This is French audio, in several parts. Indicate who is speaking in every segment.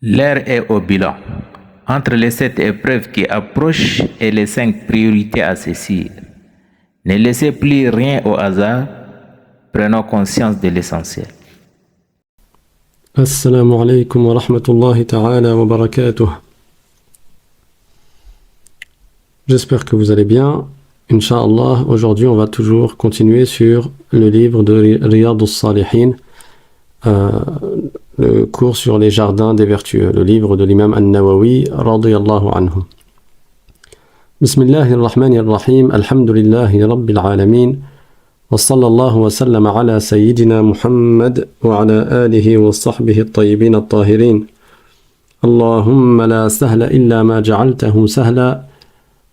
Speaker 1: L'heure est au bilan. Entre les 7 épreuves qui approchent et les 5 priorités à saisir, ne laissez plus rien au hasard, prenons conscience de l'essentiel.
Speaker 2: Assalamu alaikum wa rahmatullahi ta'ala wa barakatuh. J'espère que vous allez bien. Inch'Allah, aujourd'hui on va toujours continuer sur le livre de Riyad al-Salihin, le cours sur les jardins des vertueux, le livre de l'imam An-Nawawi radiyallahu anhu. Bismillahirrahmanirrahim, alhamdulillahi rabbil alamin, wa sallallahu wa sallam ala sayyidina Muhammad wa ala alihi wa sahbihi at-tayyibin at-tahirin. Allahumma la sahla illa ma ja'altahu sahla,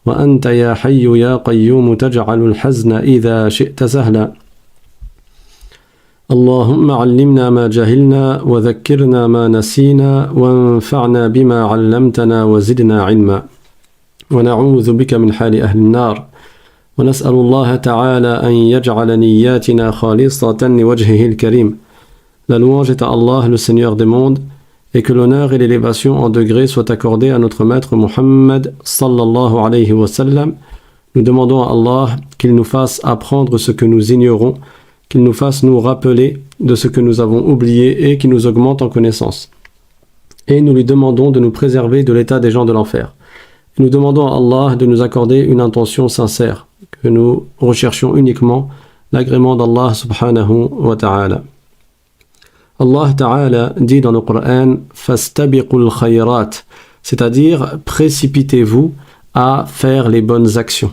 Speaker 2: wa anta ya hayyu ya qayyum taj'alu al-hazna idha shi'ta sahla. اللهم علمنا ما جهلنا وذكرنا ما نسينا وانفعنا بما علمتنا وزدنا علما ونعوذ بك من حال أهل النار ونسأل الله تعالى أن يجعل نياتنا خالصة لوجهه الكريم. La louange est à Allah, le Seigneur des mondes, et que l'honneur et l'élévation en degrés soient accordés à notre maître Muhammad sallallahu alayhi wa sallam. Nous demandons à Allah qu'il nous fasse apprendre ce que nous ignorons, qu'il nous fasse nous rappeler de ce que nous avons oublié et qu'il nous augmente en connaissance. Et nous lui demandons de nous préserver de l'état des gens de l'enfer. Nous demandons à Allah de nous accorder une intention sincère, que nous recherchions uniquement l'agrément d'Allah subhanahu wa ta'ala. Allah ta'ala dit dans le Coran « Fastabiqul khayrat », c'est-à-dire « précipitez-vous à faire les bonnes actions ».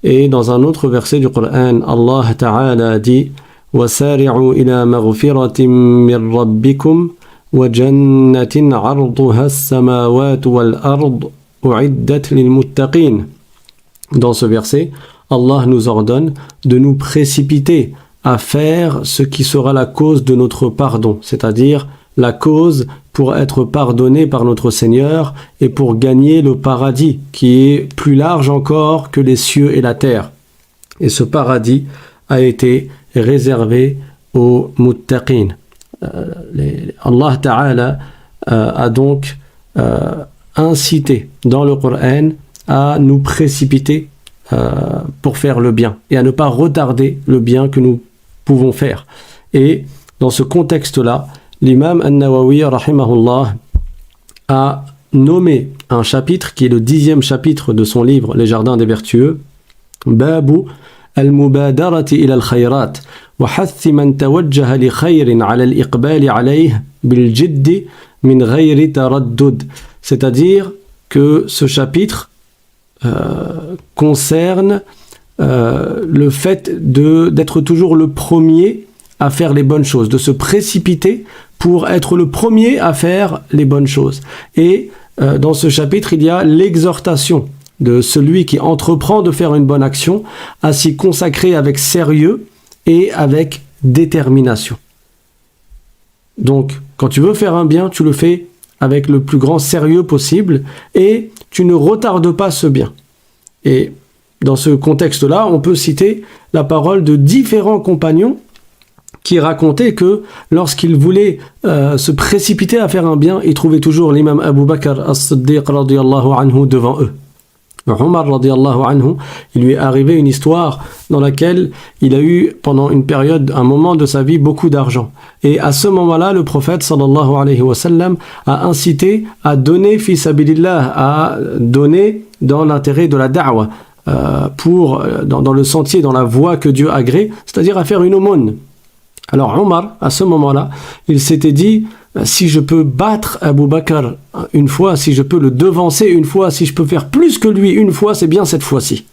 Speaker 2: Et dans un autre verset du Coran, Allah ta'ala dit « وسارعوا إلى مغفرة من ربكم وجنة عرضها السماوات والأرض أعدت للمتقين. Dans ce verset, Allah nous ordonne de nous précipiter à faire ce qui sera la cause de notre pardon, c'est-à-dire la cause pour être pardonné par notre Seigneur et pour gagner le paradis qui est plus large encore que les cieux et la terre. Et ce paradis a été réservé aux muttaqin. Allah Ta'ala a donc incité dans le Coran à nous précipiter pour faire le bien et à ne pas retarder le bien que nous pouvons faire. Et dans ce contexte-là, l'imam An-Nawawi rahimahullah a nommé un chapitre qui est le 10e chapitre de son livre Les Jardins des Vertueux, Babu المبادرة إلى الخيرات وحث من توجه لخير على الإقبال عليه بالجد من غير تردد. C'est-à-dire que ce chapitre concerne le fait d'être toujours le premier à faire les bonnes choses, de se précipiter pour être le premier à faire les bonnes choses. Et dans ce chapitre, il y a l'exhortation de celui qui entreprend de faire une bonne action à s'y consacrer avec sérieux et avec détermination. Donc, quand tu veux faire un bien, tu le fais avec le plus grand sérieux possible et tu ne retardes pas ce bien. Et dans ce contexte-là, on peut citer la parole de différents compagnons qui racontaient que lorsqu'ils voulaient se précipiter à faire un bien, ils trouvaient toujours l'imam Abu Bakr as-Siddiq radiyallahu anhu devant eux. Omar radiyallahu anhu, il lui est arrivé une histoire dans laquelle il a eu pendant une période, un moment de sa vie, beaucoup d'argent. Et à ce moment-là, le prophète sallallahu alayhi wa sallam a incité à donner fi sabilillah, à donner dans l'intérêt de la da'wa, dans le sentier, dans la voie que Dieu agrée, c'est-à-dire à faire une aumône. Alors Omar, à ce moment-là, il s'était dit, si je peux battre Abu Bakr une fois, si je peux le devancer une fois, si je peux faire plus que lui une fois, c'est bien cette fois-ci.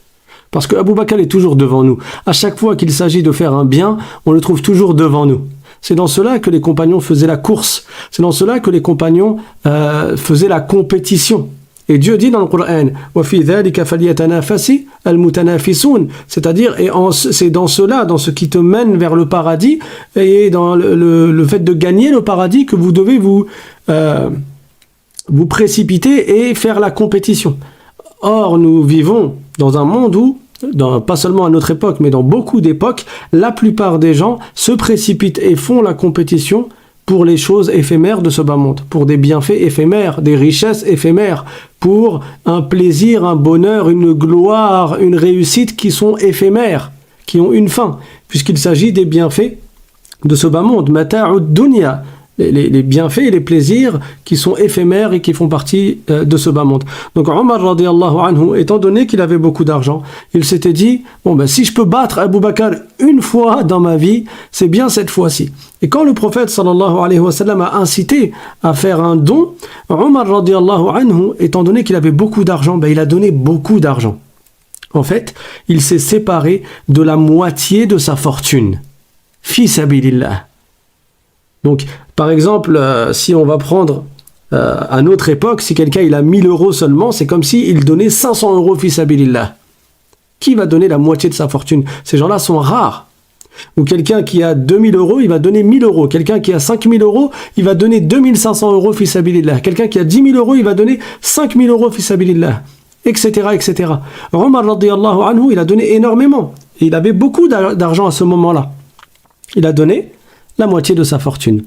Speaker 2: Parce que Abu Bakr est toujours devant nous. À chaque fois qu'il s'agit de faire un bien, on le trouve toujours devant nous. C'est dans cela que les compagnons faisaient la course. C'est dans cela que les compagnons faisaient la compétition. Et Dieu dit dans le Coran, وَفِي ذَلِكَ فَلْيَتَنَافَسِ الْمُتَنَافِسُونَ, c'est-à-dire, c'est dans cela, dans ce qui te mène vers le paradis, et dans le fait de gagner le paradis que vous devez vous précipiter et faire la compétition. Or, nous vivons dans un monde où, pas seulement à notre époque, mais dans beaucoup d'époques, la plupart des gens se précipitent et font la compétition pour les choses éphémères de ce bas monde, pour des bienfaits éphémères, des richesses éphémères, pour un plaisir, un bonheur, une gloire, une réussite qui sont éphémères, qui ont une fin, puisqu'il s'agit des bienfaits de ce bas monde, mata'ud dunya, les bienfaits et les plaisirs qui sont éphémères et qui font partie de ce bas monde. Donc Omar radiyallahu anhu, étant donné qu'il avait beaucoup d'argent, il s'était dit, si je peux battre Abu Bakr une fois dans ma vie, c'est bien cette fois-ci. Et quand le prophète sallallahu alayhi wa sallam a incité à faire un don, Omar radiyallahu anhu, étant donné qu'il avait beaucoup d'argent, il a donné beaucoup d'argent. En fait, il s'est séparé de la moitié de sa fortune. Fi sabilillah. Donc, par exemple, si on va prendre à notre époque, si quelqu'un il a 1000 euros seulement, c'est comme s'il donnait 500 euros fi sabilillah. Qui va donner la moitié de sa fortune? Ces gens-là sont rares. Ou quelqu'un qui a 2000 euros, il va donner 1000 euros. Quelqu'un qui a 5000 euros, il va donner 2500 euros fi sabilillah. Quelqu'un qui a 10 000 euros, il va donner 5000 euros fi sabilillah. Etc., etc. Omar radiyallahu anhu, il a donné énormément. Et il avait beaucoup d'argent à ce moment-là. Il a donné la moitié de sa fortune.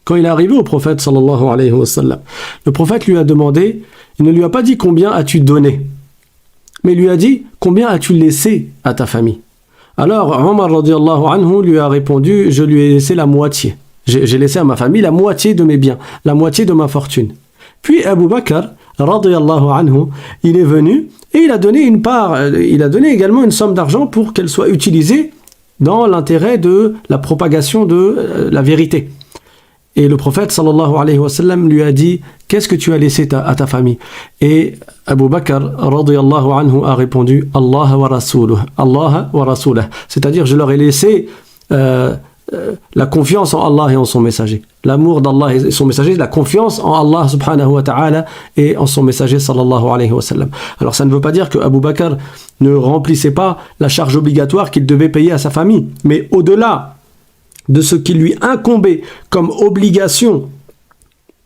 Speaker 2: Quand il est arrivé au prophète sallallahu alayhi wa sallam, le prophète lui a demandé, il ne lui a pas dit combien as-tu donné, mais il lui a dit combien as-tu laissé à ta famille. Alors Omar radiyallahu anhu lui a répondu, je lui ai laissé la moitié. J'ai laissé à ma famille la moitié de mes biens, la moitié de ma fortune. Puis Abu Bakr radiyallahu anhu, il est venu et il a donné une part, il a donné également une somme d'argent pour qu'elle soit utilisée dans l'intérêt de la propagation de la vérité. Et le prophète sallallahu alayhi wa sallam lui a dit, qu'est-ce que tu as laissé à ta famille? Et Abu Bakr radiyallahu anhu a répondu, Allah wa rasuluh, Allah wa rasuluh. C'est-à-dire, je leur ai laissé la confiance en Allah et en son messager. L'amour d'Allah et son messager, la confiance en Allah subhanahu wa ta'ala et en son messager sallallahu alayhi wa sallam. Alors ça ne veut pas dire que Abu Bakr ne remplissait pas la charge obligatoire qu'il devait payer à sa famille, mais au-delà de ce qui lui incombait comme obligation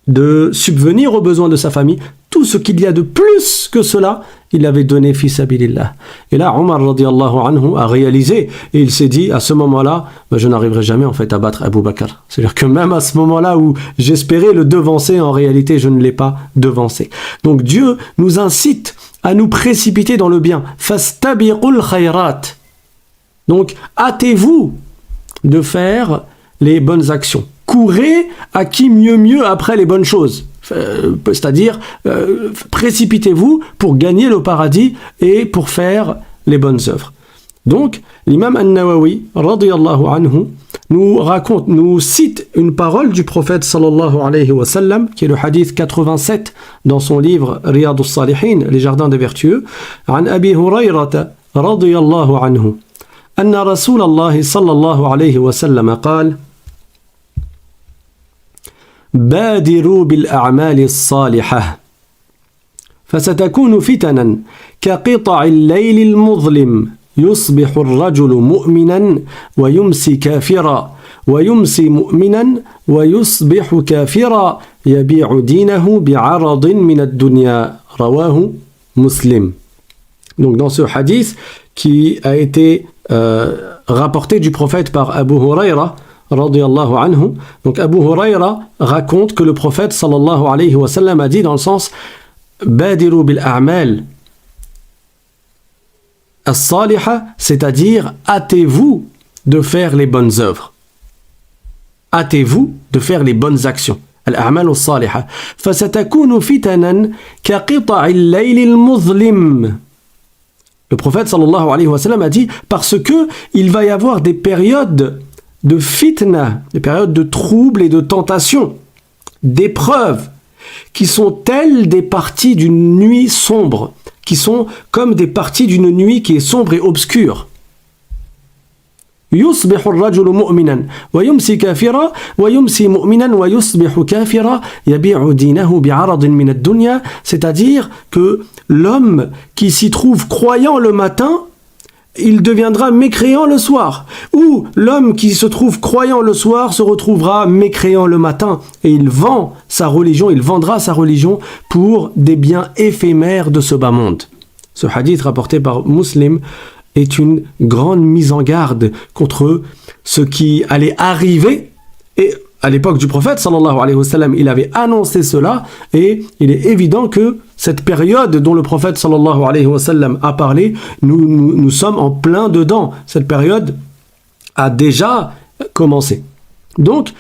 Speaker 2: de subvenir aux besoins de sa famille, tout ce qu'il y a de plus que cela, il avait donné fi sabilillah. Et là, Omar radiyallahu anhu a réalisé, et il s'est dit, à ce moment-là, je n'arriverai jamais en fait à battre Abu Bakr. C'est-à-dire que même à ce moment-là où j'espérais le devancer, en réalité, je ne l'ai pas devancé. Donc Dieu nous incite à nous précipiter dans le bien. Fastabiqul khayrat. Donc, hâtez-vous de faire les bonnes actions. Courez à qui mieux après les bonnes choses. C'est-à-dire, précipitez-vous pour gagner le paradis et pour faire les bonnes œuvres. Donc, l'imam An-Nawawi, radiyallahu anhu, nous cite une parole du prophète sallallahu alayhi wa sallam, qui est le hadith 87 dans son livre Riyadus Salihin, les jardins des vertueux, an Abi Hurayrata, radiyallahu anhu, anna Rasulallah sallallahu alayhi wa sallam قال بادروا بالأعمال الصالحة فستكون فتنا كقطع الليل المظلم يصبح الرجل مؤمنا ويمسي كافرا ويمسي مؤمنا ويصبح كافرا يبيع دينه بعرض من الدنيا رواه مسلم. Donc dans ce hadith qui a été rapporté du prophète par Abu Huraira radiyallahu anhu. Donc Abu Huraira raconte que le prophète sallallahu alayhi wa sallam a dit dans le sens Badiru bil a'mal as-saliha, c'est-à-dire hâtez-vous de faire les bonnes œuvres. Hâtez-vous de faire les bonnes actions. Al-a'mal as-saliha. Fasatakunu fitanan kaqita'i al-layl al-muzlim. Le prophète sallallahu alayhi wa sallam a dit parce que il va y avoir des périodes de fitna, des périodes de troubles et de tentation, d'épreuves, qui sont telles des parties d'une nuit sombre, qui sont comme des parties d'une nuit qui est sombre et obscure. يصبح الرجل مؤمنا ويمسي كافرا ويمسي مؤمنا ويصبح كافرا يبيع دينه بعرض من الدنيا, c'est-à-dire que l'homme qui s'y trouve croyant le matin, il deviendra mécréant le soir. Ou l'homme qui se trouve croyant le soir se retrouvera mécréant le matin. Et il vendra sa religion pour des biens éphémères de ce bas monde. Ce hadith rapporté par Muslim est une grande mise en garde contre ce qui allait arriver et à l'époque du prophète, sallallahu alayhi wa sallam, il avait annoncé cela, et il est évident que cette période dont le prophète, sallallahu alayhi wa sallam, a parlé, nous sommes en plein dedans. Cette période a déjà commencé. Donc,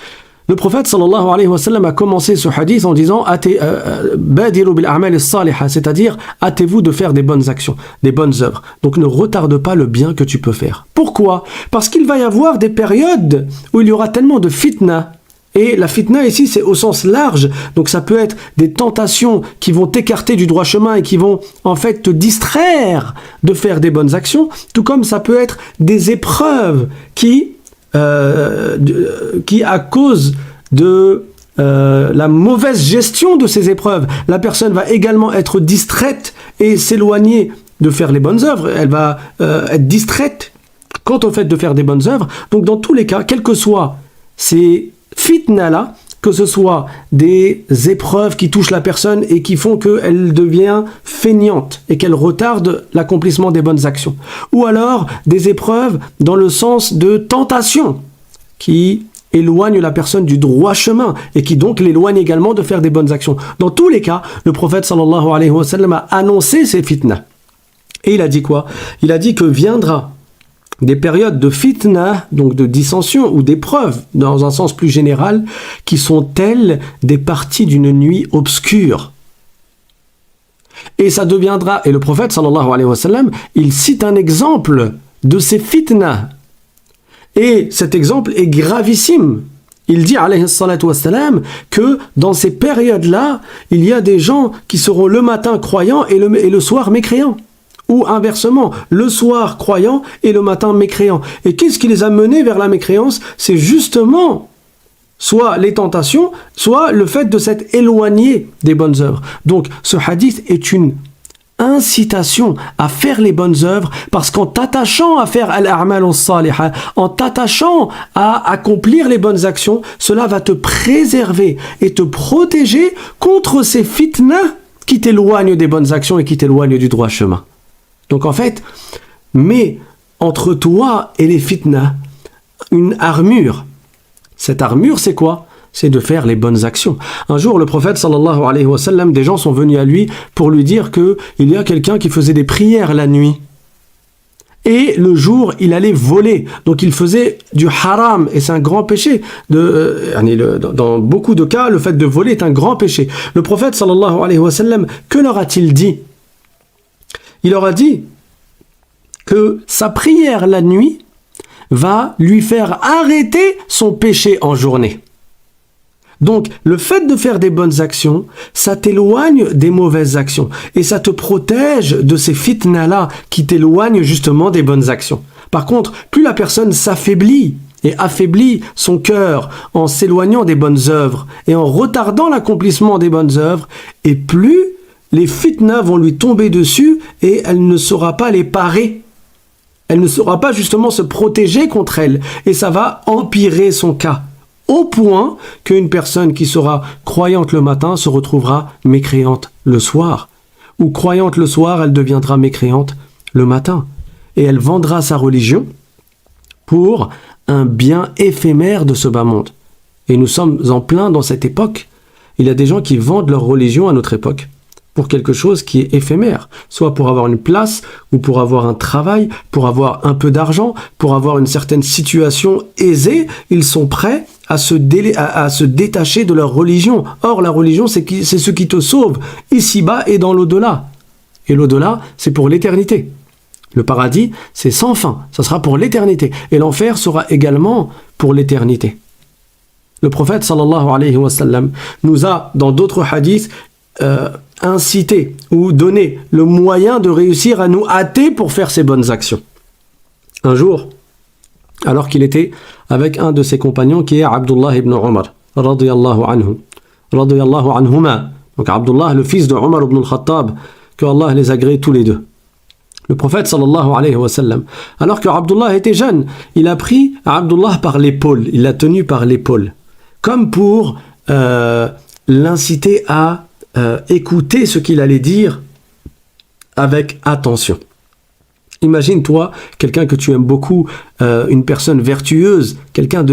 Speaker 2: le prophète sallallahu alayhi wa sallam a commencé ce hadith en disant Badiru bil a'mal as-salihah, c'est-à-dire hâtez-vous de faire des bonnes actions, des bonnes œuvres. Donc ne retarde pas le bien que tu peux faire. Pourquoi? Parce qu'il va y avoir des périodes où il y aura tellement de fitna. Et la fitna ici, c'est au sens large. Donc ça peut être des tentations qui vont t'écarter du droit chemin et qui vont en fait te distraire de faire des bonnes actions, tout comme ça peut être des épreuves qui à cause de la mauvaise gestion de ces épreuves, la personne va également être distraite et s'éloigner de faire les bonnes œuvres. Elle va être distraite quant au fait de faire des bonnes œuvres. Donc dans tous les cas, quels que soient ces fitna-là, que ce soit des épreuves qui touchent la personne et qui font qu'elle devient feignante et qu'elle retarde l'accomplissement des bonnes actions. Ou alors des épreuves dans le sens de tentation qui éloignent la personne du droit chemin et qui donc l'éloignent également de faire des bonnes actions. Dans tous les cas, le prophète sallallahu alayhi wa sallam a annoncé ces fitna. Et il a dit quoi? Il a dit que viendra des périodes de fitna, donc de dissension ou d'épreuves, dans un sens plus général, qui sont telles des parties d'une nuit obscure. Et ça deviendra, et le prophète sallallahu alayhi wa sallam, il cite un exemple de ces fitna. Et cet exemple est gravissime. Il dit alayhi salatu wa salam que dans ces périodes-là, il y a des gens qui seront le matin croyants et le soir mécréants. Ou inversement, le soir croyant et le matin mécréant. Et qu'est-ce qui les a menés vers la mécréance? C'est justement soit les tentations, soit le fait de s'être éloigné des bonnes œuvres. Donc ce hadith est une incitation à faire les bonnes œuvres, parce qu'en t'attachant à faire al-a'mal as-salihah, en t'attachant à accomplir les bonnes actions, cela va te préserver et te protéger contre ces fitnas qui t'éloignent des bonnes actions et qui t'éloignent du droit chemin. Donc en fait, mets entre toi et les fitnas une armure. Cette armure, c'est quoi? C'est de faire les bonnes actions. Un jour, le prophète sallallahu alayhi wa sallam, des gens sont venus à lui pour lui dire qu'il y a quelqu'un qui faisait des prières la nuit. Et le jour, il allait voler. Donc il faisait du haram, et c'est un grand péché. Dans beaucoup de cas, le fait de voler est un grand péché. Le prophète sallallahu alayhi wa sallam, que leur a-t-il dit? Il leur a dit que sa prière la nuit va lui faire arrêter son péché en journée. Donc, le fait de faire des bonnes actions, ça t'éloigne des mauvaises actions. Et ça te protège de ces fitnas-là qui t'éloignent justement des bonnes actions. Par contre, plus la personne s'affaiblit et affaiblit son cœur en s'éloignant des bonnes œuvres et en retardant l'accomplissement des bonnes œuvres, et plus les fitnas vont lui tomber dessus et elle ne saura pas les parer. Elle ne saura pas justement se protéger contre elles. Et ça va empirer son cas. Au point qu'une personne qui sera croyante le matin se retrouvera mécréante le soir. Ou croyante le soir, elle deviendra mécréante le matin. Et elle vendra sa religion pour un bien éphémère de ce bas monde. Et nous sommes en plein dans cette époque. Il y a des gens qui vendent leur religion à notre époque pour quelque chose qui est éphémère, soit pour avoir une place, ou pour avoir un travail, pour avoir un peu d'argent, pour avoir une certaine situation aisée. Ils sont prêts à se détacher de leur religion. Or, la religion, c'est ce qui te sauve ici-bas et dans l'au-delà. Et l'au-delà, c'est pour l'éternité. Le paradis, c'est sans fin, ça sera pour l'éternité. Et l'enfer sera également pour l'éternité. Le prophète, sallallahu alayhi wa sallam, nous a, dans d'autres hadiths, inciter ou donner le moyen de réussir à nous hâter pour faire ces bonnes actions. Un jour, alors qu'il était avec un de ses compagnons qui est Abdullah ibn Umar, radiyallahu anhu, radiyallahu anhuma, donc Abdullah, le fils de Umar ibn al-Khattab, que Allah les agrée tous les deux. Le prophète sallallahu alayhi wa sallam, alors que Abdullah était jeune, il a pris Abdullah par l'épaule, il l'a tenu par l'épaule, comme pour l'inciter à écouter ce qu'il allait dire avec attention. Imagine-toi quelqu'un que tu aimes beaucoup, une personne vertueuse, quelqu'un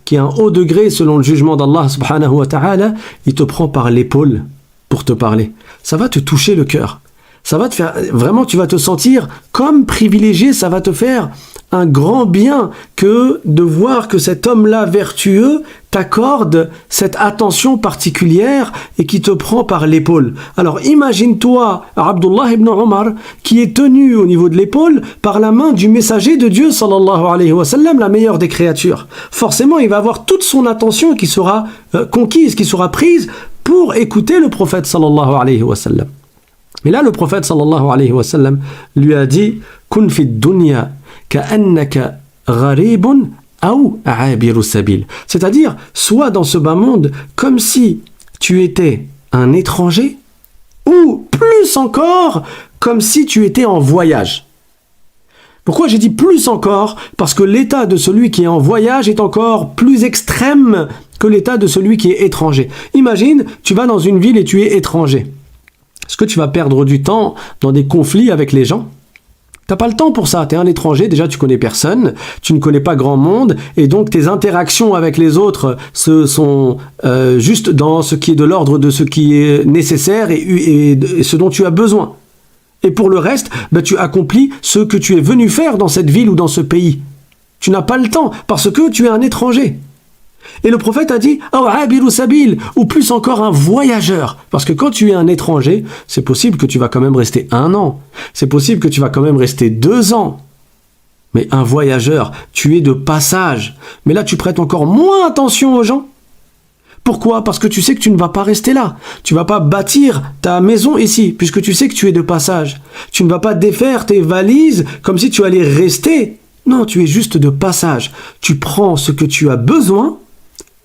Speaker 2: qui est un haut degré selon le jugement d'Allah subhanahu wa ta'ala, il te prend par l'épaule pour te parler. Ça va te toucher le cœur. Ça va te faire, vraiment, tu vas te sentir comme privilégié, ça va te faire un grand bien que de voir que cet homme-là vertueux t'accorde cette attention particulière et qui te prend par l'épaule. Alors imagine-toi Abdullah ibn Omar qui est tenu au niveau de l'épaule par la main du messager de Dieu sallallahu alayhi wa sallam, la meilleure des créatures. Forcément, il va avoir toute son attention qui sera conquise, qui sera prise pour écouter le prophète sallallahu alayhi wa sallam. Mais là, le prophète sallallahu alayhi wa sallam lui a dit « Kun fi dunya ka'annaka gharibun aw abiru sabil » c'est-à-dire, sois dans ce bas monde comme si tu étais un étranger ou plus encore, comme si tu étais en voyage. Pourquoi j'ai dit plus encore? Parce que l'état de celui qui est en voyage est encore plus extrême que l'état de celui qui est étranger. Imagine, tu vas dans une ville et tu es étranger. Est-ce que tu vas perdre du temps dans des conflits avec les gens? T'as pas le temps pour ça, tu es un étranger, déjà tu connais personne, tu ne connais pas grand monde, et donc tes interactions avec les autres sont juste dans ce qui est de l'ordre de ce qui est nécessaire et ce dont tu as besoin. Et pour le reste, tu accomplis ce que tu es venu faire dans cette ville ou dans ce pays. Tu n'as pas le temps parce que tu es un étranger. Et le prophète a dit « Abiru sabil » ou plus encore un voyageur. Parce que quand tu es un étranger, c'est possible que tu vas quand même rester 1 an. C'est possible que tu vas quand même rester 2 ans. Mais un voyageur, tu es de passage. Mais là, tu prêtes encore moins attention aux gens. Pourquoi? Parce que tu sais que tu ne vas pas rester là. Tu ne vas pas bâtir ta maison ici, puisque tu sais que tu es de passage. Tu ne vas pas défaire tes valises comme si tu allais rester. Non, tu es juste de passage. Tu prends ce que tu as besoin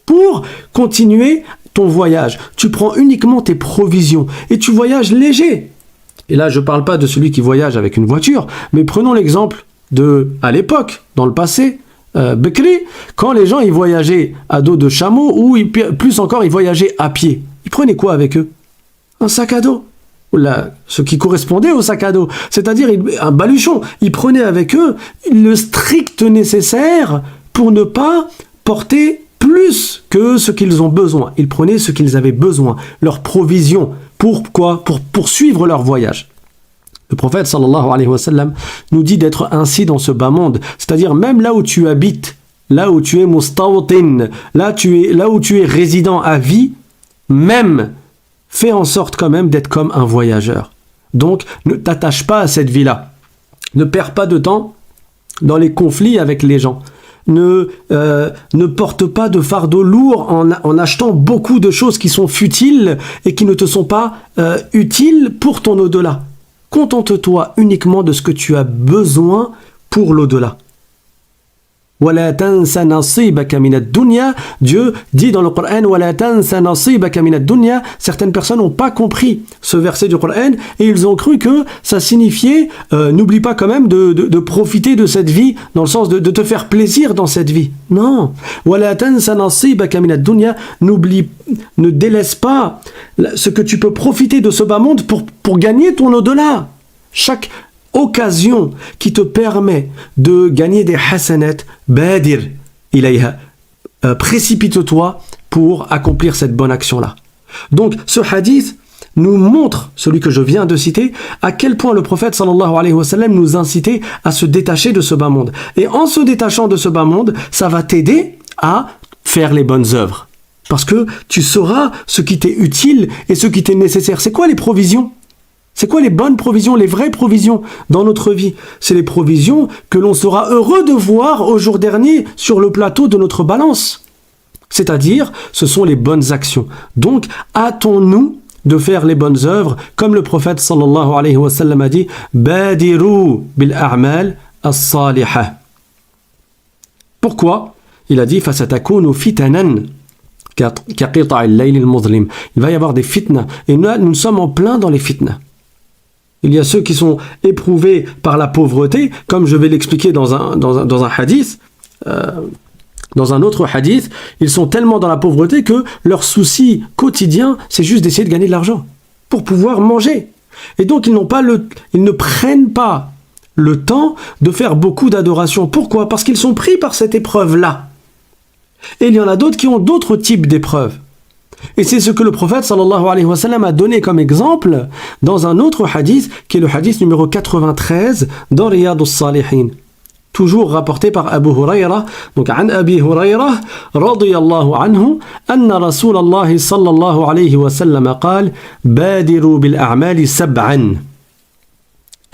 Speaker 2: pour continuer ton voyage. Tu prends uniquement tes provisions et tu voyages léger. Et là, je ne parle pas de celui qui voyage avec une voiture, mais prenons l'exemple à l'époque, dans le passé, Bekri, quand les gens ils voyageaient à dos de chameau ou plus encore ils voyageaient à pied. Ils prenaient quoi avec eux? Un sac à dos. Ce qui correspondait au sac à dos, c'est-à-dire un baluchon. Ils prenaient avec eux le strict nécessaire pour ne pas porter plus que ce qu'ils ont besoin. Ils prenaient ce qu'ils avaient besoin, leurs provisions. Pourquoi? Pour poursuivre leur voyage. Le prophète sallallahu alayhi wa sallam nous dit d'être ainsi dans ce bas monde, c'est-à-dire même là où tu habites, là où tu es mustawtin, là où tu es résident à vie, même fais en sorte quand même d'être comme un voyageur. Donc ne t'attache pas à cette vie-là. Ne perds pas de temps dans les conflits avec les gens. Ne porte pas de fardeau lourd en achetant beaucoup de choses qui sont futiles et qui ne te sont pas utiles pour ton au-delà. Contente-toi uniquement de ce que tu as besoin pour l'au-delà. وَلَا تَنْسَ نَصِيبَكَ مِنَ الدُّنْيَا. Dieu dit dans le Coran وَلَا تَنْسَ نَصِيبَكَ مِنَ الدُّنْيَا. Certaines personnes n'ont pas compris ce verset du Coran et ils ont cru que ça signifiait n'oublie pas quand même de profiter de cette vie, dans le sens de te faire plaisir dans cette vie. Non. وَلَا تَنْسَ نَصِيبَكَ مِنَ الدُّنْيا. Ne délaisse pas ce que tu peux profiter de ce bas monde pour gagner ton au-delà. Chaque occasion qui te permet de gagner des hasanat, badir ilayha, précipite-toi pour accomplir cette bonne action-là. Donc ce hadith nous montre, celui que je viens de citer, à quel point le prophète sallallahu alayhi wa sallam nous incitait à se détacher de ce bas monde. Et en se détachant de ce bas monde, ça va t'aider à faire les bonnes œuvres. Parce que tu sauras ce qui t'est utile et ce qui t'est nécessaire. C'est quoi les provisions? C'est quoi les bonnes provisions, les vraies provisions dans notre vie? C'est les provisions que l'on sera heureux de voir au jour dernier sur le plateau de notre balance. C'est-à-dire, ce sont les bonnes actions. Donc, hâtons-nous de faire les bonnes œuvres, comme le prophète sallallahu alayhi wa sallam a dit « Badiru bil a'mal as-salihah ». Pourquoi? Il a dit « Fasatakunu fitanan ». Il va y avoir des fitnas. Et nous sommes en plein dans les fitnas. Il y a ceux qui sont éprouvés par la pauvreté, comme je vais l'expliquer dans un hadith, dans un autre hadith, ils sont tellement dans la pauvreté que leur souci quotidien, c'est juste d'essayer de gagner de l'argent pour pouvoir manger. Et donc ils ne prennent pas le temps de faire beaucoup d'adoration. Pourquoi? Parce qu'ils sont pris par cette épreuve-là. Et il y en a d'autres qui ont d'autres types d'épreuves. Et c'est ce que le prophète sallallahu alayhi wa sallam a donné comme exemple dans un autre hadith, qui est le hadith numéro 93 dans Riyad al-Salihin. Toujours rapporté par Abu Huraira. Donc, an Abi Huraira, radiyallahu anhu, anna Rasulallah sallallahu alayhi wa sallam قال بادروا بالأعمال سبعا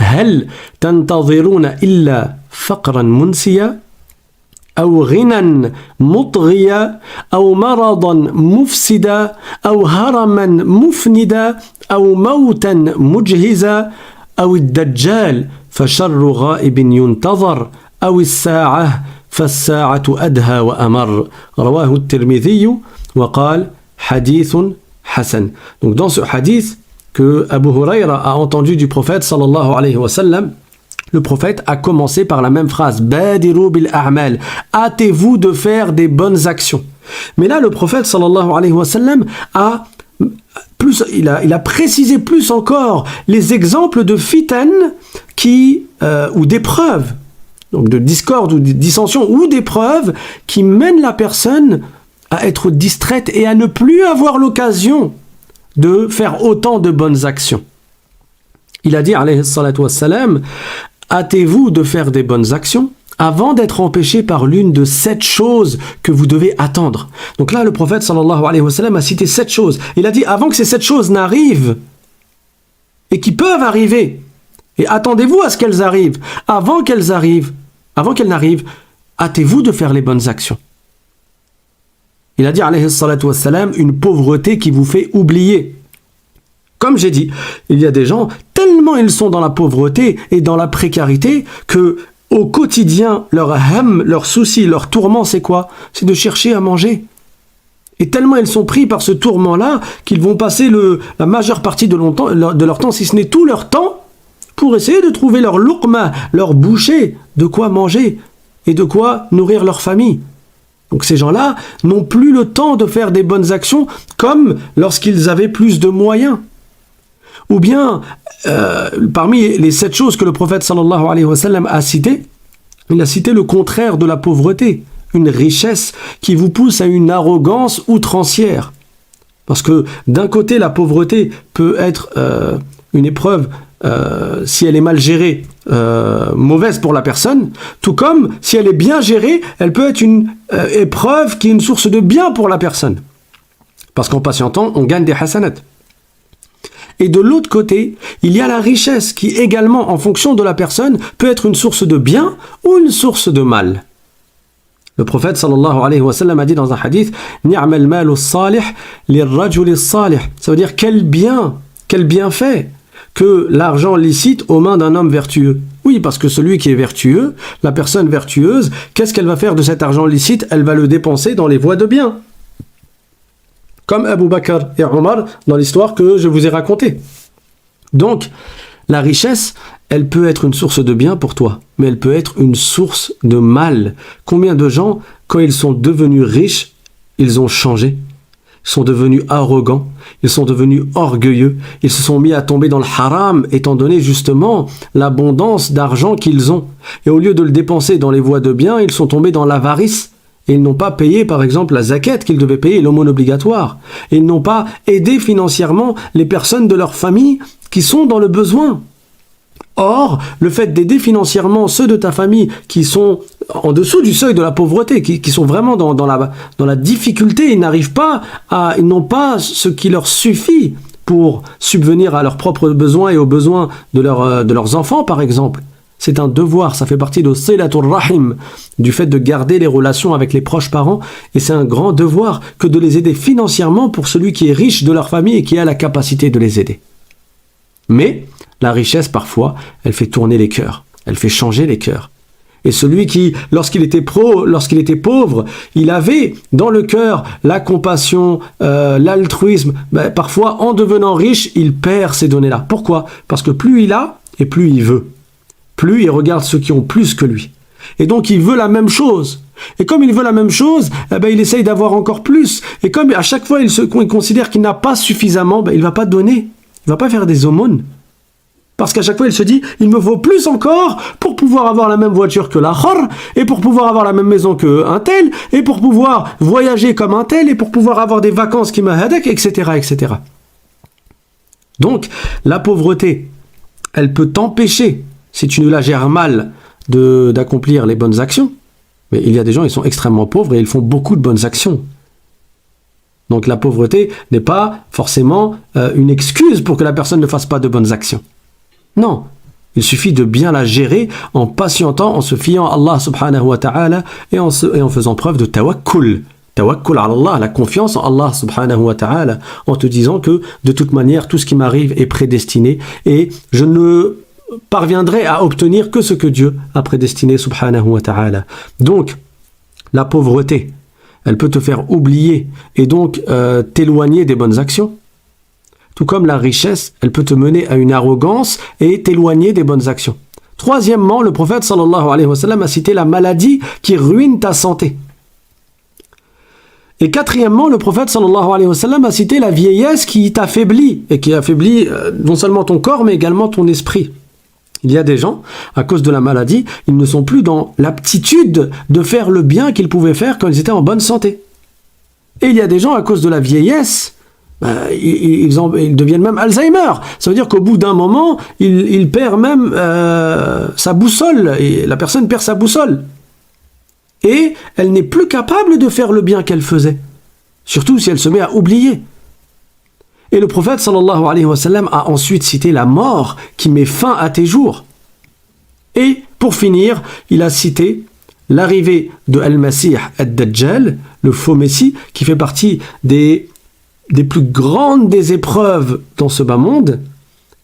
Speaker 2: هل تنتظرون إلا فقرا منسيا أو غنى مطغيا أو مرضا مفسدا أو هرما مفندا أو موتا مجهزا أو الدجال فشر غائب ينتظر أو الساعة فالساعة أدهى وأمر رواه الترمذي وقال حديث حسن. Donc dans ce hadith que Abu Huraira a entendu du prophète sallallahu alayhi wa sallam, le prophète a commencé par la même phrase, Badiru bil a'mal, hâtez-vous de faire des bonnes actions. Mais là, le prophète sallallahu alayhi wa sallam il a précisé plus encore les exemples de fitan ou d'épreuves, donc de discorde ou de dissension ou d'épreuves qui mènent la personne à être distraite et à ne plus avoir l'occasion de faire autant de bonnes actions. Il a dit, alayhi salatu wassalam, hâtez-vous de faire des bonnes actions avant d'être empêché par l'une de 7 choses que vous devez attendre. Donc là, le prophète sallallahu alayhi wa sallam a cité 7 choses. Il a dit, avant que ces 7 choses n'arrivent, et qui peuvent arriver, et attendez-vous à ce qu'elles arrivent, avant qu'elles n'arrivent, hâtez-vous de faire les bonnes actions. Il a dit, alayhi salatu wassalam, une pauvreté qui vous fait oublier. Comme j'ai dit, il y a des gens, tellement ils sont dans la pauvreté et dans la précarité que au quotidien, leur ham, leur souci, leur tourment, c'est quoi? C'est de chercher à manger. Et tellement ils sont pris par ce tourment-là qu'ils vont passer la majeure partie de leur temps, si ce n'est tout leur temps, pour essayer de trouver leur luqma, leur bouchée, de quoi manger et de quoi nourrir leur famille. Donc ces gens-là n'ont plus le temps de faire des bonnes actions comme lorsqu'ils avaient plus de moyens. Ou bien, parmi les 7 choses que le prophète sallallahu alayhi wa sallam a citées, il a cité le contraire de la pauvreté, une richesse qui vous pousse à une arrogance outrancière. Parce que d'un côté, la pauvreté peut être une épreuve, si elle est mal gérée, mauvaise pour la personne, tout comme si elle est bien gérée, elle peut être une épreuve qui est une source de bien pour la personne. Parce qu'en patientant, on gagne des hasanat. Et de l'autre côté, il y a la richesse qui également, en fonction de la personne, peut être une source de bien ou une source de mal. Le prophète sallallahu alayhi wa sallam a dit dans un hadith, Ni'mal malu salih lirrajuli salih. Ça veut dire quel bienfait que l'argent licite aux mains d'un homme vertueux. Oui, parce que celui qui est vertueux, la personne vertueuse, qu'est-ce qu'elle va faire de cet argent licite? Elle va le dépenser dans les voies de bien. Comme Abu Bakr et Omar dans l'histoire que je vous ai racontée. Donc, la richesse, elle peut être une source de bien pour toi, mais elle peut être une source de mal. Combien de gens, quand ils sont devenus riches, ils ont changé, ils sont devenus arrogants, ils sont devenus orgueilleux, ils se sont mis à tomber dans le haram, étant donné justement l'abondance d'argent qu'ils ont. Et au lieu de le dépenser dans les voies de bien, ils sont tombés dans l'avarice. Et ils n'ont pas payé, par exemple, la zakat qu'ils devaient payer, l'aumône obligatoire. Et ils n'ont pas aidé financièrement les personnes de leur famille qui sont dans le besoin. Or, le fait d'aider financièrement ceux de ta famille qui sont en dessous du seuil de la pauvreté, qui sont vraiment dans la difficulté, ils n'ont pas ce qui leur suffit pour subvenir à leurs propres besoins et aux besoins de leurs enfants, par exemple. C'est un devoir, ça fait partie de silatul rahim, du fait de garder les relations avec les proches parents, et c'est un grand devoir que de les aider financièrement pour celui qui est riche de leur famille et qui a la capacité de les aider. Mais la richesse, parfois, elle fait tourner les cœurs, elle fait changer les cœurs. Et celui qui, lorsqu'il était pauvre, il avait dans le cœur la compassion, l'altruisme, parfois en devenant riche, il perd ces données-là. Pourquoi? Parce que plus il a, et plus il veut. Plus il regarde ceux qui ont plus que lui. Et donc il veut la même chose. Et comme il veut la même chose, il essaye d'avoir encore plus. Et comme à chaque fois il considère qu'il n'a pas suffisamment, il ne va pas donner. Il ne va pas faire des aumônes. Parce qu'à chaque fois, il se dit, il me faut plus encore pour pouvoir avoir la même voiture que l'autre, et pour pouvoir avoir la même maison qu'un tel, et pour pouvoir voyager comme un tel, et pour pouvoir avoir des vacances qui m'ahadek, etc., etc. Donc, la pauvreté, elle peut t'empêcher, si tu ne la gères mal, d'accomplir les bonnes actions. Mais il y a des gens, ils sont extrêmement pauvres et ils font beaucoup de bonnes actions. Donc la pauvreté n'est pas forcément une excuse pour que la personne ne fasse pas de bonnes actions. Non, il suffit de bien la gérer en patientant, en se fiant à Allah subhanahu wa ta'ala et en faisant preuve de tawakkul. Tawakkul ala Allah, la confiance en Allah subhanahu wa ta'ala, en te disant que de toute manière, tout ce qui m'arrive est prédestiné et je ne parviendrai à obtenir que ce que Dieu a prédestiné subhanahu wa ta'ala. Donc, la pauvreté, elle peut te faire oublier et donc t'éloigner des bonnes actions. Tout comme la richesse, elle peut te mener à une arrogance et t'éloigner des bonnes actions. Troisièmement, le prophète sallallahu alayhi wa sallam a cité la maladie qui ruine ta santé. Et quatrièmement, le prophète sallallahu alayhi wa sallam a cité la vieillesse qui t'affaiblit et qui affaiblit non seulement ton corps mais également ton esprit. Il y a des gens, à cause de la maladie, ils ne sont plus dans l'aptitude de faire le bien qu'ils pouvaient faire quand ils étaient en bonne santé. Et il y a des gens, à cause de la vieillesse, ils deviennent même Alzheimer. Ça veut dire qu'au bout d'un moment, il perd même sa boussole, et la personne perd sa boussole. Et elle n'est plus capable de faire le bien qu'elle faisait. Surtout si elle se met à oublier. Et le prophète sallallahu alayhi wa sallam a ensuite cité la mort qui met fin à tes jours. Et pour finir, il a cité l'arrivée de Al-Masih ad-Dajjal, le faux Messie, qui fait partie des plus grandes des épreuves dans ce bas monde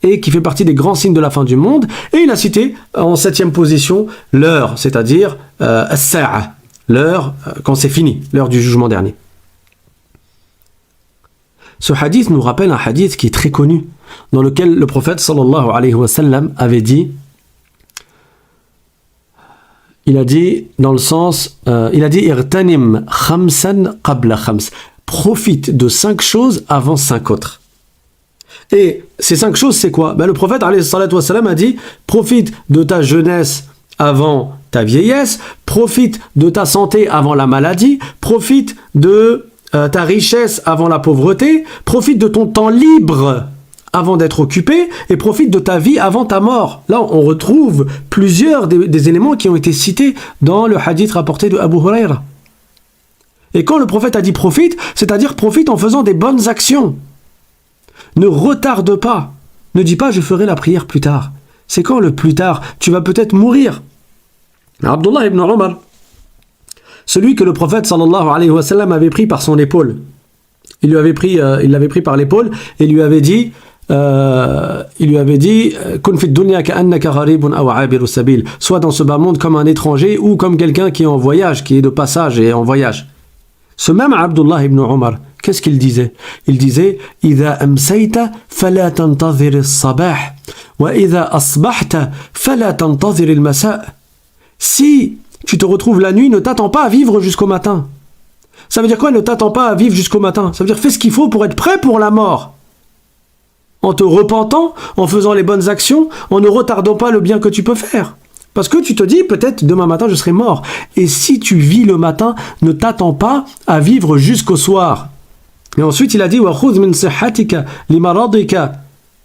Speaker 2: et qui fait partie des grands signes de la fin du monde. Et il a cité en 7e position l'heure, c'est-à-dire as-sa'a, l'heure quand c'est fini, l'heure du jugement dernier. Ce hadith nous rappelle un hadith qui est très connu, dans lequel le prophète sallallahu alayhi wa sallam avait dit, il a dit dans le sens, il a dit irtanim khamsan qabla khams, profite de 5 choses avant 5 autres. Et ces 5 choses, c'est quoi? Le prophète alayhi salatu wa sallam a dit, profite de ta jeunesse avant ta vieillesse, profite de ta santé avant la maladie, profite de ta richesse avant la pauvreté, profite de ton temps libre avant d'être occupé et profite de ta vie avant ta mort. Là, on retrouve plusieurs des éléments qui ont été cités dans le hadith rapporté de Abu Huraira. Et quand le prophète a dit profite, c'est-à-dire profite en faisant des bonnes actions. Ne retarde pas. Ne dis pas je ferai la prière plus tard. C'est quand le plus tard? Tu vas peut-être mourir. Abdullah ibn Umar, celui que le prophète sallallahu alayhi wa sallam avait pris par son épaule. Il l'avait pris par l'épaule et lui avait dit Kun fi dunya ka'annaka gharibun aw 'abiru sabil, sois dans ce bas monde comme un étranger ou comme quelqu'un qui est en voyage, qui est de passage et en voyage. Ce même Abdullah ibn Umar, qu'est-ce qu'il disait? Il disait idha amsayta fala tantazir as-sabah wa idha asbahta fala tantazir al-masa'. Si tu te retrouves la nuit, ne t'attends pas à vivre jusqu'au matin. Ça veut dire quoi, ne t'attends pas à vivre jusqu'au matin? Ça veut dire fais ce qu'il faut pour être prêt pour la mort. En te repentant, en faisant les bonnes actions, en ne retardant pas le bien que tu peux faire. Parce que tu te dis, peut-être demain matin je serai mort. Et si tu vis le matin, ne t'attends pas à vivre jusqu'au soir. Et ensuite il a dit وَخُذْ مِنْ صِحَّتِكَ لِمَرَضِكَ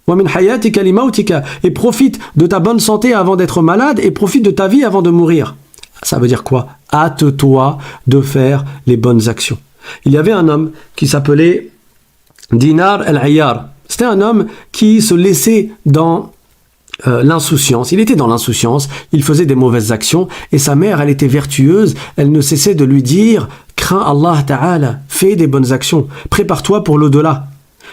Speaker 2: وَمِنْ حَيَاتِكَ لِمَوْتِكَ, et profite de ta bonne santé avant d'être malade et profite de ta vie avant de mourir. Ça veut dire quoi? Hâte-toi de faire les bonnes actions. Il y avait un homme qui s'appelait Dinar al-Ayyar. C'était un homme qui se laissait dans l'insouciance. Il était dans l'insouciance, il faisait des mauvaises actions et sa mère, elle était vertueuse, elle ne cessait de lui dire « Crains Allah Ta'ala, fais des bonnes actions, prépare-toi pour l'au-delà.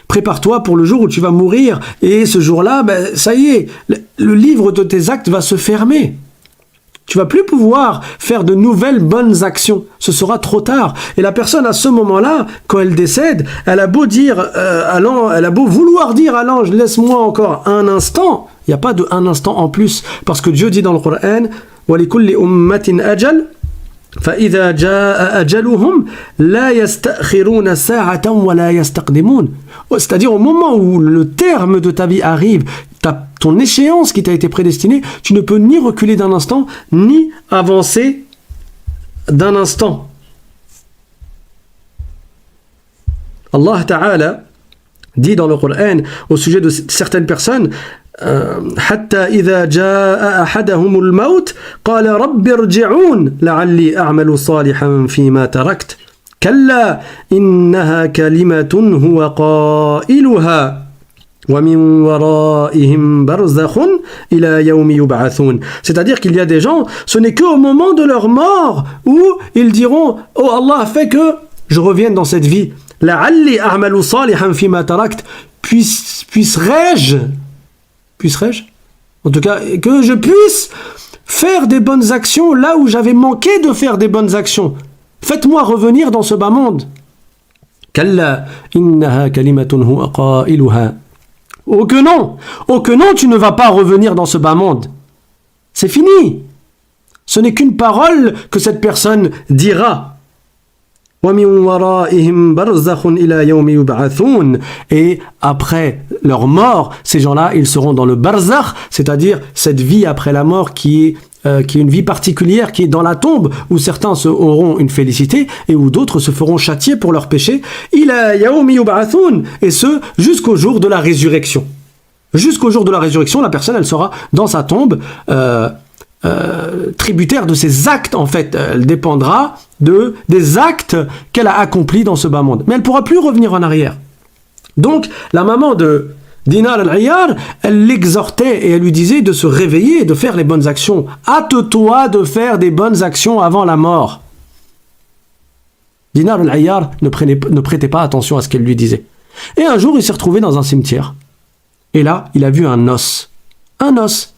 Speaker 2: Prépare-toi pour le jour où tu vas mourir et ce jour-là, ça y est, le livre de tes actes va se fermer. Tu vas plus pouvoir faire de nouvelles bonnes actions. Ce sera trop tard. Et la personne, à ce moment-là, quand elle décède, elle a beau vouloir dire à l'ange, laisse-moi encore un instant. Il n'y a pas de un instant en plus. Parce que Dieu dit dans le Coran, وَلِكُلِّ أُمَّةٍ أَجَلٍ فَإِذَا جَاءَ أَجَلُهُمْ لَا يَسْتَأْخِرُونَ سَاعَةً وَلَا يَسْتَقْدِمُونَ. C'est-à-dire au moment où le terme de ta vie arrive, ton échéance qui t'a été prédestinée, tu ne peux ni reculer d'un instant, ni avancer d'un instant. Allah Ta'ala dit dans le Coran au sujet de certaines personnes, حتى إذا جاء أحدهم الموت قال رب ارجعون لعلي أعمل صالحا فيما تركت كلا إنها كلمة هو قائلها ومن ورائهم برزخ إلى يوم يبعثون. C'est-à-dire qu'il y a des gens, ce n'est qu'au moment de leur mort où ils diront oh Allah, fais que je revienne dans cette vie. لعلي أعمل صالحا فيما تركت. Puisserais-je, en tout cas, que je puisse faire des bonnes actions là où j'avais manqué de faire des bonnes actions. Faites-moi revenir dans ce bas monde. كلا إنها كلمة هو قائلها. Oh que non, tu ne vas pas revenir dans ce bas monde. C'est fini. Ce n'est qu'une parole que cette personne dira. Et après leur mort, ces gens-là, ils seront dans le barzakh, c'est-à-dire cette vie après la mort qui est une vie particulière, qui est dans la tombe, où certains auront une félicité et où d'autres se feront châtier pour leurs péchés. Et ce, jusqu'au jour de la résurrection. Jusqu'au jour de la résurrection, la personne, elle sera dans sa tombe, tributaire de ses actes, en fait. Elle dépendra des actes qu'elle a accomplis dans ce bas monde. Mais elle ne pourra plus revenir en arrière. Donc, la maman de Dinar al-Ayyar, elle l'exhortait et elle lui disait de se réveiller et de faire les bonnes actions. Hâte-toi de faire des bonnes actions avant la mort. Dinar al-Ayyar ne prêtait pas attention à ce qu'elle lui disait. Et un jour, il s'est retrouvé dans un cimetière. Et là, il a vu un os. Un os.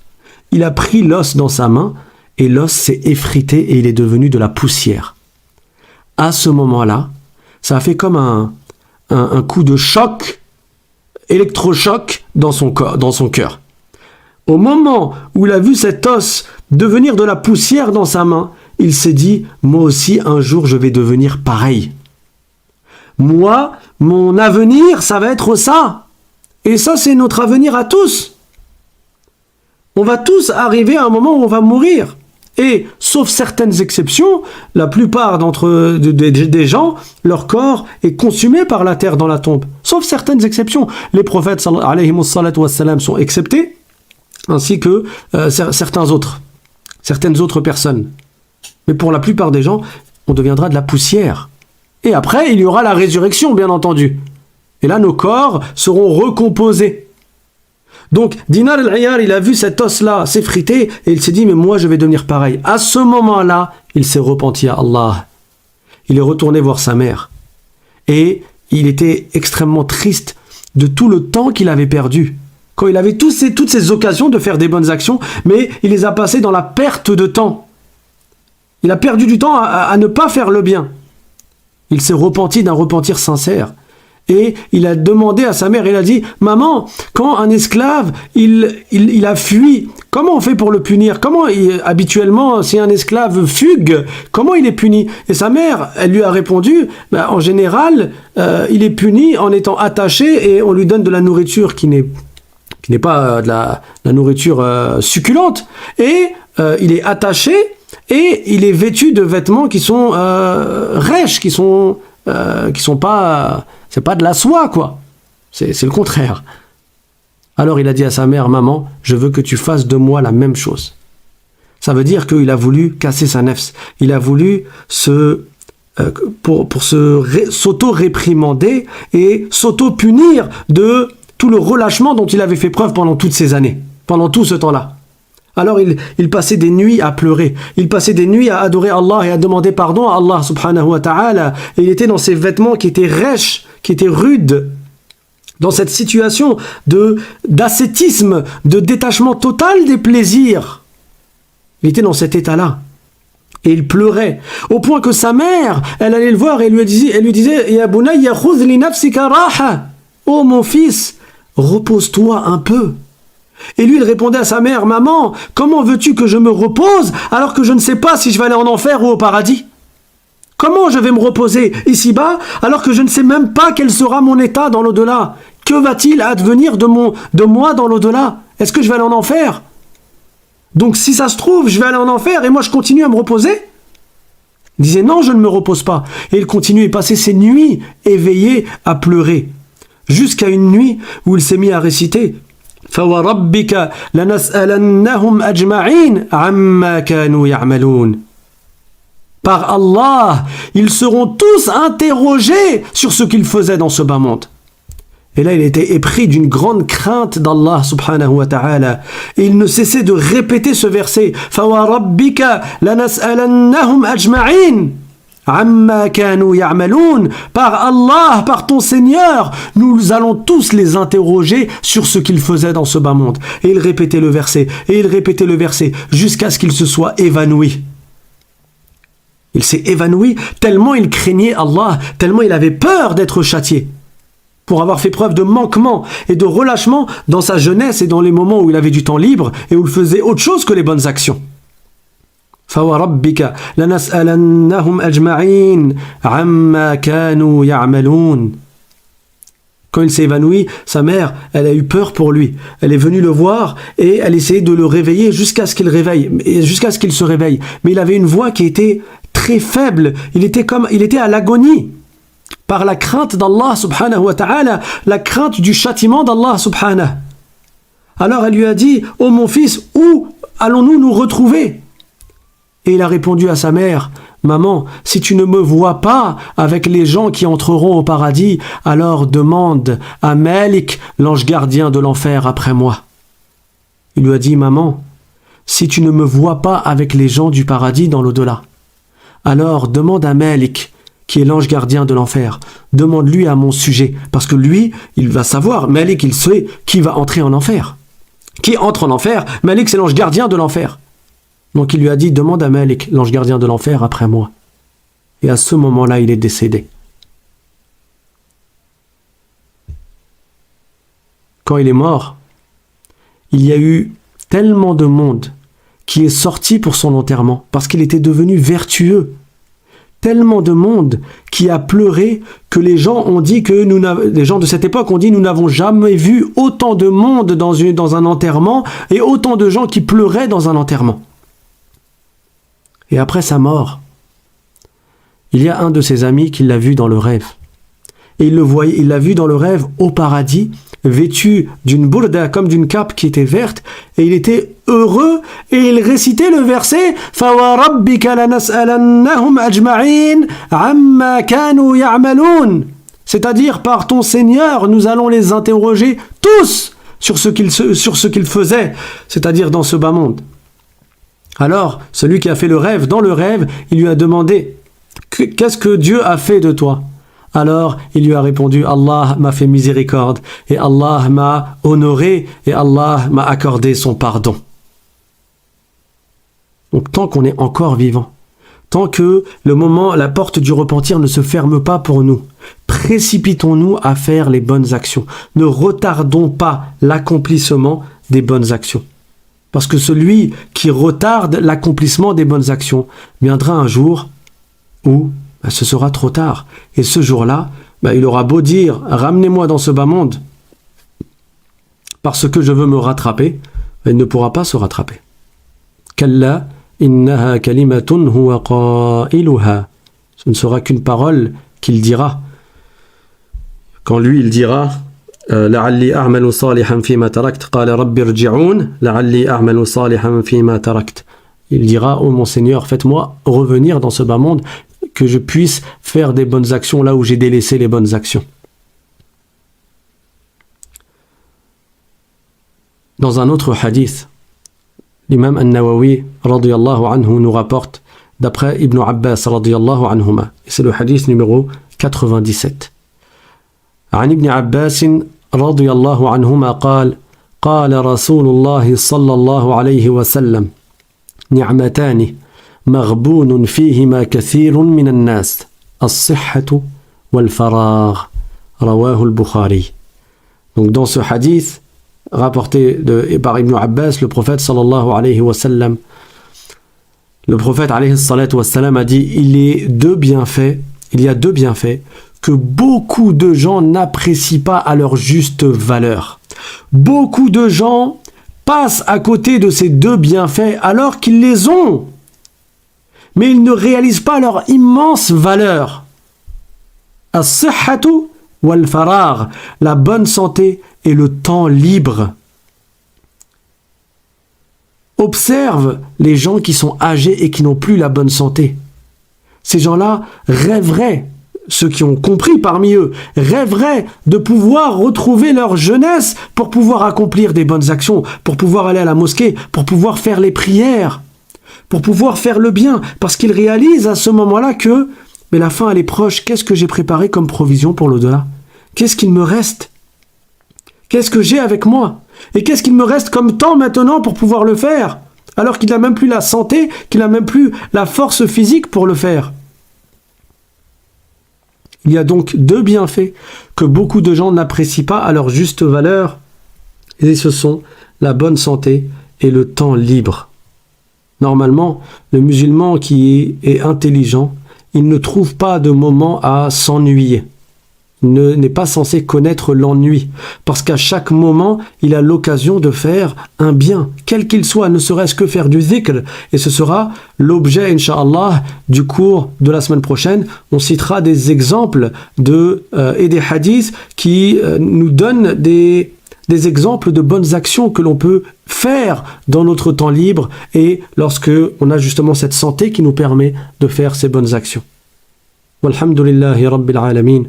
Speaker 2: Il a pris l'os dans sa main et l'os s'est effrité et il est devenu de la poussière. À ce moment-là, ça a fait comme un coup de choc, électrochoc dans son cœur. Au moment où il a vu cet os devenir de la poussière dans sa main, il s'est dit, moi aussi un jour je vais devenir pareil. Moi, mon avenir, ça va être ça. Et ça, c'est notre avenir à tous. On va tous arriver à un moment où on va mourir. Et, sauf certaines exceptions, la plupart des gens, leur corps est consumé par la terre dans la tombe. Sauf certaines exceptions. Les prophètes, alayhimus salatu wassalam, sont exceptés, ainsi que certaines autres personnes. Mais pour la plupart des gens, on deviendra de la poussière. Et après, il y aura la résurrection, bien entendu. Et là, nos corps seront recomposés. Donc, Dinar al-Ayyar, il a vu cet os-là s'effriter et il s'est dit, mais moi, je vais devenir pareil. À ce moment-là, il s'est repenti à Allah. Il est retourné voir sa mère. Et il était extrêmement triste de tout le temps qu'il avait perdu. Quand il avait toutes ces occasions de faire des bonnes actions, mais il les a passées dans la perte de temps. Il a perdu du temps à ne pas faire le bien. Il s'est repenti d'un repentir sincère. Et il a demandé à sa mère, il a dit, maman, quand un esclave, il a fui, comment on fait pour le punir? Habituellement, si un esclave fugue, comment il est puni? Et sa mère, elle lui a répondu, en général, il est puni en étant attaché et on lui donne de la nourriture qui n'est pas de la nourriture succulente. Et il est attaché et il est vêtu de vêtements qui sont rêches, qui sont pas... C'est pas de la soie, quoi. C'est le contraire. Alors il a dit à sa mère, maman, je veux que tu fasses de moi la même chose. Ça veut dire qu'il a voulu casser sa nefs. Il a voulu s'auto-réprimander et s'auto-punir de tout le relâchement dont il avait fait preuve pendant toutes ces années, pendant tout ce temps-là. Alors il passait des nuits à pleurer, il passait des nuits à adorer Allah et à demander pardon à Allah subhanahu wa ta'ala. Et il était dans ses vêtements qui étaient rêches, qui étaient rudes, dans cette situation d'ascétisme, de détachement total des plaisirs. Il était dans cet état-là. Et il pleurait, au point que sa mère, elle allait le voir et elle lui disait « Ya bunayya khudh li nafsika raha » « Oh mon fils, repose-toi un peu » Et lui, il répondait à sa mère, « Maman, comment veux-tu que je me repose alors que je ne sais pas si je vais aller en enfer ou au paradis ? Comment je vais me reposer ici-bas alors que je ne sais même pas quel sera mon état dans l'au-delà ? Que va-t-il advenir de moi dans l'au-delà? Est-ce que je vais aller en enfer? Donc si ça se trouve, je vais aller en enfer et moi je continue à me reposer? Il disait non, je ne me repose pas. Et il continue à passer ses nuits éveillé à pleurer. Jusqu'à une nuit où il s'est mis à réciter فَوَرَبِّكَ لَنَسْأَلَنَّهُمْ أَجْمَعِينَ عَمَّا كَانُوا يَعْمَلُونَ. Par Allah, ils seront tous interrogés sur ce qu'ils faisaient dans ce bas monde. Et là, il était épris d'une grande crainte d'Allah subhanahu wa ta'ala. Et il ne cessait de répéter ce verset. فَوَرَبِّكَ لَنَسْأَلَنَّهُمْ أَجْمَعِينَ عَمَّا كَانُوا يَعْمَلُونَ. Par Allah, par ton Seigneur, nous allons tous les interroger sur ce qu'ils faisaient dans ce bas monde. Et il répétait le verset, et il répétait le verset, jusqu'à ce qu'il se soit évanoui. Il s'est évanoui tellement il craignait Allah, tellement il avait peur d'être châtié, pour avoir fait preuve de manquement et de relâchement dans sa jeunesse et dans les moments où il avait du temps libre et où il faisait autre chose que les bonnes actions. فَوَرَبِّكَ لَنَسْأَلَنَّهُمْ أَجْمَعِينَ عَمَّا كَانُوا يَعْمَلُونَ. Quand il s'est évanoui, sa mère, elle a eu peur pour lui. Elle est venue le voir et elle essayait de le réveiller jusqu'à ce qu'il se réveille. Mais il avait une voix qui était très faible. Il était à l'agonie. Par la crainte d'Allah subhanahu wa ta'ala, la crainte du châtiment d'Allah subhanahu. Alors elle lui a dit, ô mon fils, où allons-nous nous retrouver? Et il a répondu à sa mère, maman, si tu ne me vois pas avec les gens qui entreront au paradis, alors demande à Malik, l'ange gardien de l'enfer après moi. Il lui a dit, maman, si tu ne me vois pas avec les gens du paradis dans l'au-delà, alors demande à Malik, qui est l'ange gardien de l'enfer, demande-lui à mon sujet, parce que lui, il va savoir, Malik, il sait qui va entrer en enfer. Qui entre en enfer? Malik, c'est l'ange gardien de l'enfer. Donc il lui a dit, demande à Malik, l'ange gardien de l'enfer, après moi. Et à ce moment-là, il est décédé. Quand il est mort, il y a eu tellement de monde qui est sorti pour son enterrement, parce qu'il était devenu vertueux. Tellement de monde qui a pleuré que les gens ont dit que les gens de cette époque ont dit nous n'avons jamais vu autant de monde dans un enterrement et autant de gens qui pleuraient dans un enterrement. Et après sa mort, il y a un de ses amis qui l'a vu dans le rêve. Et il l'a vu dans le rêve au paradis, vêtu d'une bourda, comme d'une cape qui était verte, et il était heureux, et il récitait le verset فَوَرَبِّكَ لَنَسْأَلَنَّهُمْ أَجْمَعِينَ عَمَّا كَانُوا يَعْمَلُونَ. C'est-à-dire, par ton Seigneur, nous allons les interroger tous sur ce qu'ils faisaient, c'est-à-dire dans ce bas monde. Alors, celui qui a fait le rêve, dans le rêve, il lui a demandé « Qu'est-ce que Dieu a fait de toi ?» Alors, il lui a répondu « Allah m'a fait miséricorde, et Allah m'a honoré, et Allah m'a accordé son pardon. » Donc, tant qu'on est encore vivant, tant que la porte du repentir ne se ferme pas pour nous, précipitons-nous à faire les bonnes actions. Ne retardons pas l'accomplissement des bonnes actions. Parce que celui qui retarde l'accomplissement des bonnes actions viendra un jour où ce sera trop tard. Et ce jour-là, il aura beau dire « Ramenez-moi dans ce bas monde parce que je veux me rattraper », il ne pourra pas se rattraper. « Kalla innaha kalimatun huwa qailuha » Ce ne sera qu'une parole qu'il dira. Quand lui, il dira « لعلي أعمل صالحا فيما تركت قال رب ارجعون لعلي أعمل صالحا فيما تركت. Il dira, ô mon Seigneur, faites-moi revenir dans ce bas monde, que je puisse faire des bonnes actions là où j'ai délaissé les bonnes actions. Dans un autre hadith, l'imam An-Nawawi radiyallahu anhu nous rapporte d'après Ibn Abbas radiyallahu anhuma. C'est le hadith numéro 97. عن ابن عباس رضي الله عنهما قال قال رسول الله صلى الله عليه وسلم نعمتان مغبون فيهما كثير من الناس الصحة والفراغ رواه البخاري. Donc dans ce hadith rapporté par Ibn Abbas, le prophète sallallahu alayhi wa sallam, le prophète alayhi salatu wa sallam a dit il y a deux bienfaits que beaucoup de gens n'apprécient pas à leur juste valeur. Beaucoup de gens passent à côté de ces deux bienfaits alors qu'ils les ont. Mais ils ne réalisent pas leur immense valeur. As-sihhatu wal-farar, la bonne santé et le temps libre. Observe les gens qui sont âgés et qui n'ont plus la bonne santé. Ces gens-là rêveraient, ceux qui ont compris parmi eux, rêveraient de pouvoir retrouver leur jeunesse pour pouvoir accomplir des bonnes actions, pour pouvoir aller à la mosquée, pour pouvoir faire les prières, pour pouvoir faire le bien, parce qu'ils réalisent à ce moment-là que mais la fin elle est proche, qu'est-ce que j'ai préparé comme provision pour l'au-delà? Qu'est-ce qu'il me reste? Qu'est-ce que j'ai avec moi? Et qu'est-ce qu'il me reste comme temps maintenant pour pouvoir le faire? Alors qu'il n'a même plus la santé, qu'il n'a même plus la force physique pour le faire. Il y a donc deux bienfaits que beaucoup de gens n'apprécient pas à leur juste valeur, et ce sont la bonne santé et le temps libre. Normalement, le musulman qui est intelligent, il ne trouve pas de moment à s'ennuyer. Il n'est pas censé connaître l'ennui, parce qu'à chaque moment, il a l'occasion de faire un bien, quel qu'il soit, ne serait-ce que faire du dhikr. Et ce sera l'objet, Inch'Allah, du cours de la semaine prochaine. On citera des exemples et des hadiths qui nous donnent des exemples de bonnes actions que l'on peut faire dans notre temps libre et lorsque on a justement cette santé qui nous permet de faire ces bonnes actions. Walhamdulillahi Rabbil Alamin.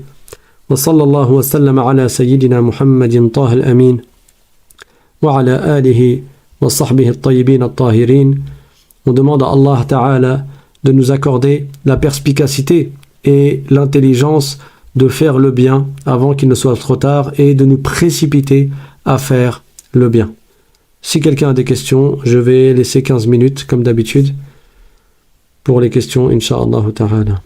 Speaker 2: وصلى الله وسلم على سيدنا محمد طه الأمين وعلى آله وصحبه الطيبين الطاهرين. On demande à Allah Ta'ala de nous accorder la perspicacité et l'intelligence de faire le bien avant qu'il ne soit trop tard et de nous précipiter à faire le bien. Si quelqu'un a des questions, je vais laisser 15 minutes comme d'habitude pour les questions, Inch'Allah Ta'ala.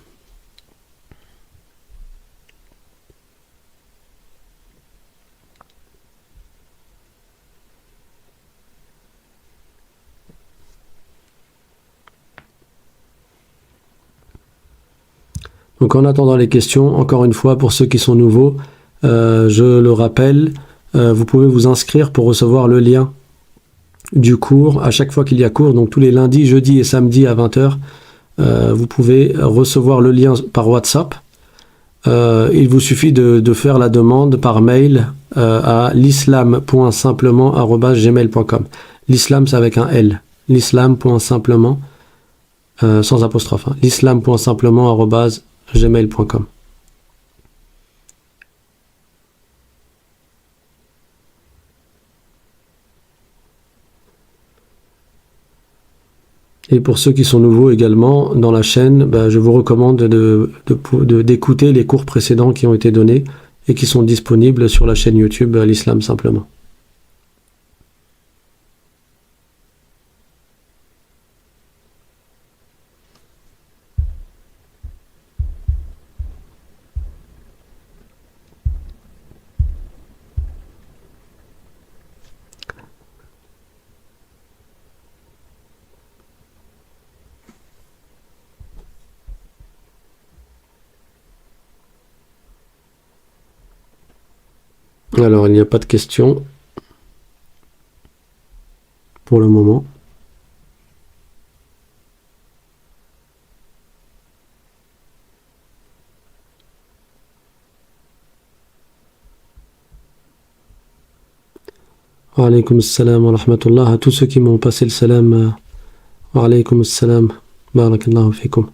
Speaker 2: Donc en attendant les questions, encore une fois, pour ceux qui sont nouveaux, je le rappelle, vous pouvez vous inscrire pour recevoir le lien du cours à chaque fois qu'il y a cours, donc tous les lundis, jeudis et samedis à 20h, vous pouvez recevoir le lien par WhatsApp. Il vous suffit de faire la demande par mail à l'islam.simplement@gmail.com. L'islam c'est avec un L. L'islam.simplement sans apostrophe. L'islam.simplement@gmail.com. Et pour ceux qui sont nouveaux également dans la chaîne, je vous recommande d'écouter les cours précédents qui ont été donnés et qui sont disponibles sur la chaîne YouTube l'Islam Simplement. Alors, il n'y a pas de questions pour le moment. Wa alaykum assalam wa rahmatullah. À tous ceux qui m'ont passé le salam. Wa alaykum assalam. Barakallahu fikum.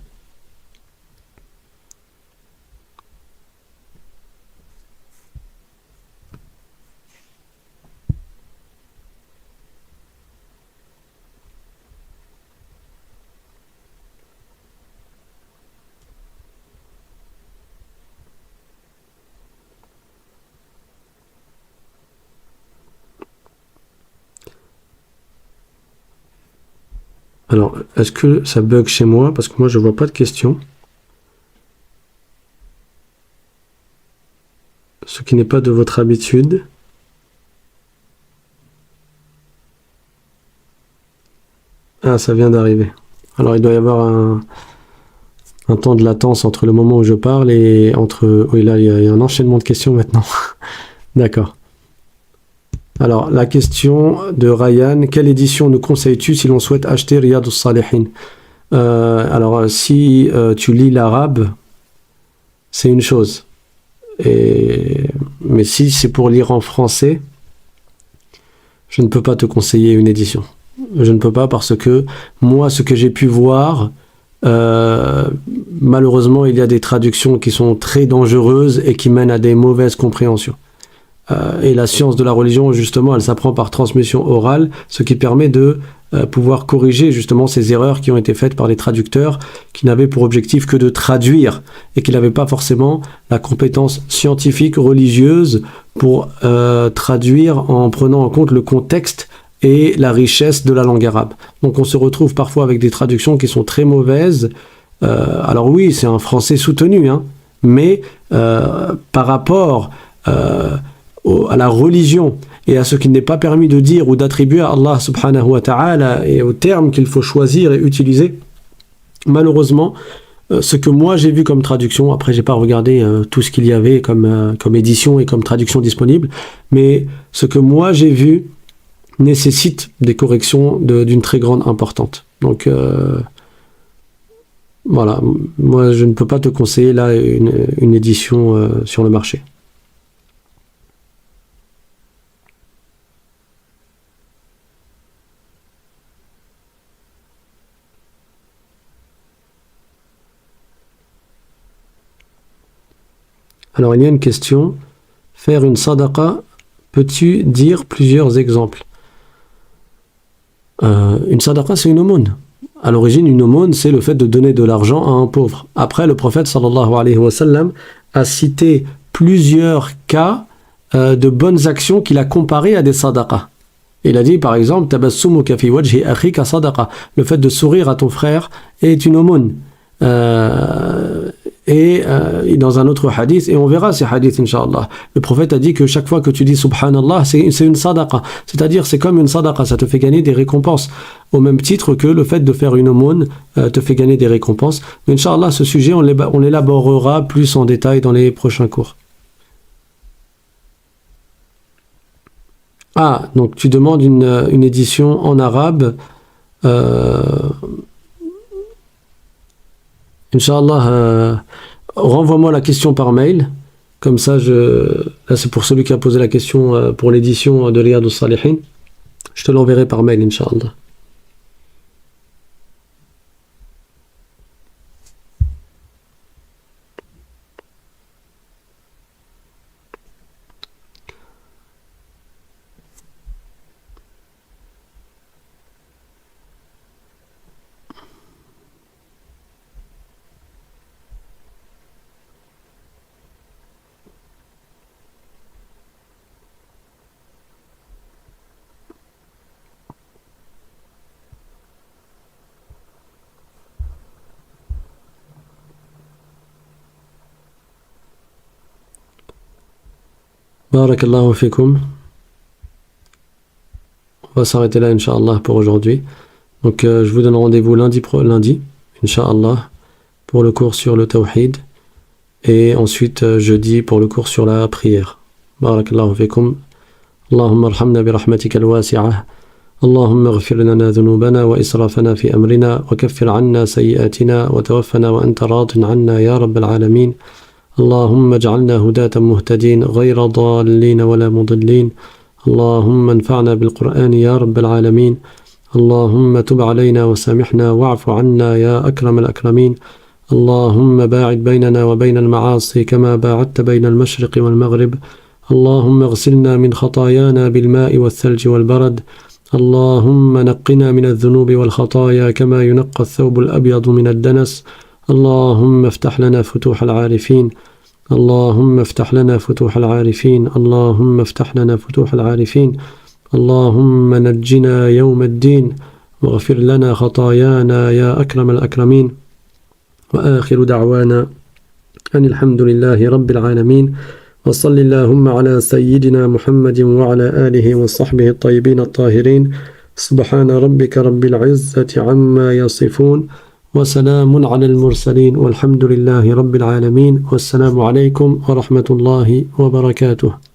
Speaker 2: Alors, est-ce que ça bug chez moi? Parce que moi, je vois pas de questions. Ce qui n'est pas de votre habitude. Ah, ça vient d'arriver. Alors, il doit y avoir un un temps de latence entre le moment où je parle et entre... Oui, là, il y a un enchaînement de questions maintenant. D'accord. Alors, la question de Ryan, quelle édition nous conseilles-tu si l'on souhaite acheter Riyad al-Salihin? Alors, si tu lis l'arabe, c'est une chose. Mais si c'est pour lire en français, je ne peux pas te conseiller une édition. Je ne peux pas parce que moi, ce que j'ai pu voir, malheureusement, il y a des traductions qui sont très dangereuses et qui mènent à des mauvaises compréhensions. Et la science de la religion, justement, elle s'apprend par transmission orale, ce qui permet de pouvoir corriger justement ces erreurs qui ont été faites par les traducteurs, qui n'avaient pour objectif que de traduire et qui n'avaient pas forcément la compétence scientifique, religieuse pour traduire en prenant en compte le contexte et la richesse de la langue arabe. Donc on se retrouve parfois avec des traductions qui sont très mauvaises. Alors oui, c'est un français soutenu, hein, mais par rapport à la religion et à ce qu'il n'est pas permis de dire ou d'attribuer à Allah subhanahu wa ta'ala et aux termes qu'il faut choisir et utiliser, malheureusement, ce que moi j'ai vu comme traduction, après j'ai pas regardé tout ce qu'il y avait comme édition et comme traduction disponible, mais ce que moi j'ai vu nécessite des corrections d'une très grande importance. Donc voilà, moi je ne peux pas te conseiller là une édition sur le marché. Alors, il y a une question. Faire une sadaqa, peux-tu dire plusieurs exemples? Une sadaqa, c'est une aumône. À l'origine, une aumône, c'est le fait de donner de l'argent à un pauvre. Après, le prophète, sallallahu alayhi wa sallam, a cité plusieurs cas de bonnes actions qu'il a comparées à des sadaqas. Il a dit, par exemple, tabassumuka fi wajhi akhika sadaqa. Le fait de sourire à ton frère est une aumône. Et dans un autre hadith, et on verra ces hadiths incha'Allah, le prophète a dit que chaque fois que tu dis subhanallah, c'est une sadaqa, c'est-à-dire c'est comme une sadaqa, ça te fait gagner des récompenses, au même titre que le fait de faire une aumône te fait gagner des récompenses. Mais incha'Allah, ce sujet on l'élaborera plus en détail dans les prochains cours. Ah, donc tu demandes une édition en arabe. Inch'Allah, renvoie-moi la question par mail. Comme ça, là c'est pour celui qui a posé la question pour l'édition de Riyad al-Salihin. Je te l'enverrai par mail, Inch'Allah. Barakallahu fikum. On va s'arrêter là, Inch'Allah, pour aujourd'hui. Donc, je vous donne rendez-vous lundi, Inch'Allah, pour le cours sur le Tawhid. Et ensuite, jeudi, pour le cours sur la prière. Barakallahu fikum. Allahumma arhamna bi rahmatika al-wasi'ah. اللهم اغفر لنا ذنوبنا وإسرافنا في أمرنا وكفر عنا سيئاتنا وتوفنا وأنت راض عنا يا رب العالمين. اللهم اجعلنا هداة مهتدين غير ضالين ولا مضلين. اللهم انفعنا بالقرآن يا رب العالمين. اللهم تب علينا وسامحنا واعف عنا يا أكرم الأكرمين. اللهم باعد بيننا وبين المعاصي كما باعدت بين المشرق والمغرب. اللهم اغسلنا من خطايانا بالماء والثلج والبرد. اللهم نقنا من الذنوب والخطايا كما ينقى الثوب الأبيض من الدنس. اللهم افتح لنا فتوح العارفين. اللهم افتح لنا فتوح العارفين. اللهم افتح لنا فتوح العارفين. اللهم نجنا يوم الدين واغفر لنا خطايانا يا أكرم الأكرمين. وآخر دعوانا أن الحمد لله رب العالمين. وصل اللهم على سيدنا محمد وعلى آله وصحبه الطيبين الطاهرين. سبحان ربك رب العزة عما يصفون وسلام على المرسلين والحمد لله رب العالمين والسلام عليكم ورحمة الله وبركاته.